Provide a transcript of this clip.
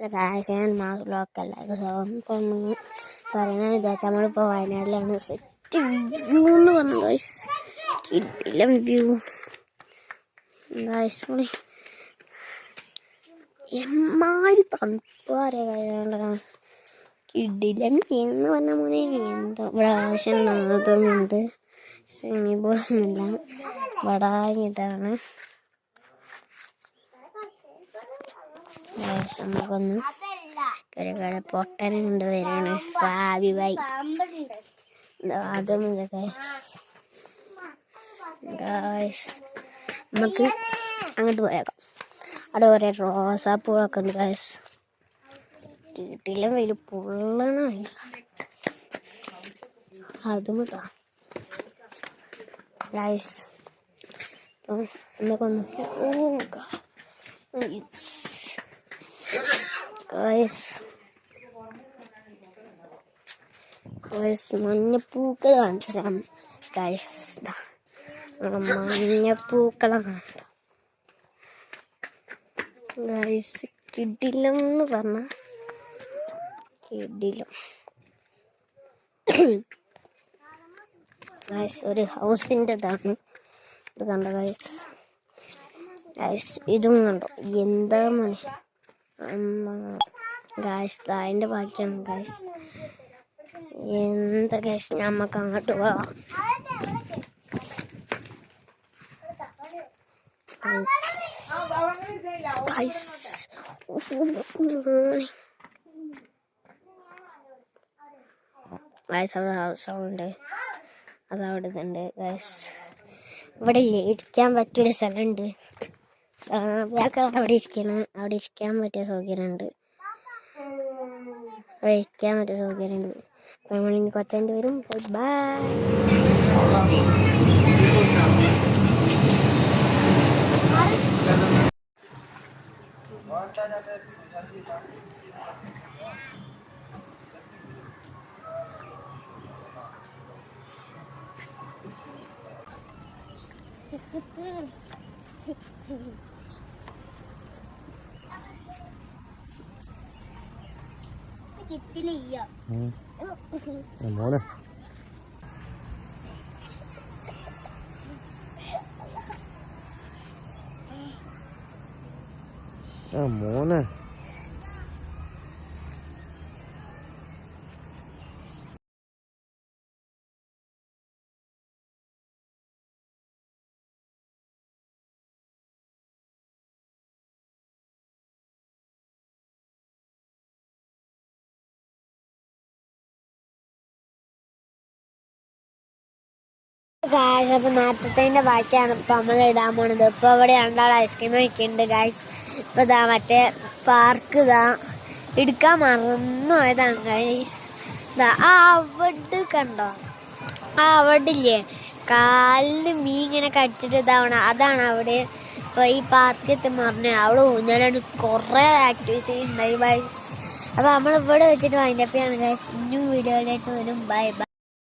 ഞാൻ മാസത്തിലൊക്കെ എല്ലാവർക്കും ഇപ്പം പറയണമെന്ന് വിചാരിച്ചാൽ നമ്മളിപ്പോൾ വയനാട്ടിലാണ്. സെറ്റ് വ്യൂ എന്ന് പറഞ്ഞു ഗൈസ്, കിടിലം വ്യൂ ഗൈസ്. എമ്മാതിരി തണുപ്പ് അറിയ കാര്യങ്ങളാണ്. കിടിലം എന്ന് പറഞ്ഞ മോനെ എന്താ ഇവിടെ ആവശ്യം നാദമുണ്ട്. സ്വിമ്മിംഗ് പൂളൊന്നുമില്ല, വടാങ്ങിട്ടാണ്. നമുക്കൊന്ന് കരകര പൊട്ടനെ കൊണ്ട് വരാണ് ഫാബി ബൈ. അതും നമുക്ക് അങ്ങോട്ട് പോയേക്കാം. അവിടെ കുറേ റോസാപ്പൂളൊക്കെ ഉണ്ട് ഗൈസ്. വീട്ടിലും വലിയ പൊള്ളണ അതും ഗൈസ്. എന്നൊക്കെ ഒന്ന് മഞ്ഞപ്പൂക്കൾ കാണിച്ചു തരാം ഗൈസ്. മഞ്ഞപ്പൂക്കളാണ് ഗൈസ്. കിടിലം എന്ന് പറഞ്ഞ കിടിലം ഗൈസ്. ഒരു ഹൗസിൻ്റെ ഇതാണ് ഇത്, കണ്ടോ ഗൈസ്. ഗൈസ് ഇതും കണ്ടോ, എന്താ മണി ഗൈസ്. അതിൻ്റെ ബാക്കിയാണ് ഗൈസ്. എന്താ ഗൈസ്, നമുക്ക് അങ്ങോട്ട് പോവാം ഗൈസ്. ഗൈസ് അവിടെ ഹൗസുണ്ട്, അതവിടെ ഉണ്ട് ഗൈസ്. ഇവിടെ ഇരിക്കാൻ പറ്റിയൊരു സ്ഥലമുണ്ട്. അവിടെ ഇരിക്കാൻ പറ്റിയ സൗകര്യമുണ്ട്. അവിടെ ഇരിക്കാൻ പറ്റിയ സൗകര്യമുണ്ട്. അപ്പം നമ്മളിനി കുറച്ചുകൊണ്ട് വരും. ബൈ. മോനെ മോനെ ഗായ്സ്. അപ്പം നേരത്തെ ബാക്കിയാണ് ഇപ്പം നമ്മൾ ഇടാൻ പോണത്. ഇപ്പോൾ ഇവിടെ രണ്ടാൾ ഐസ്ക്രീം കഴിക്കുന്നുണ്ട് ഗായ്സ്. ഇപ്പം ഇതാ മറ്റേ പാർക്ക് ഇതാ എടുക്കാൻ മറന്നു പോയതാണ് ഗായ്സ്. ഇതാ അവിടെ കണ്ടോ, അവിടെ ഇല്ലേ കാലിന് മീൻ ഇങ്ങനെ കടിച്ചിട്ട് ഇതാവണം, അതാണ് അവിടെ. ഇപ്പോൾ ഈ പാർക്ക് എത്തുമ്പോൾ പറഞ്ഞാൽ അവിടെ ഊഞ്ഞാലാണ്, കുറേ ആക്ടിവിറ്റി ഉണ്ടായി ഗായ്സ്. അപ്പോൾ നമ്മളിവിടെ വെച്ചിട്ട് വൈൻഡപ്പ് ചെയ്യാണ് ഗായ്സ്. ഇനിയും വീഡിയോയിലേക്ക് വരും. Bye bye.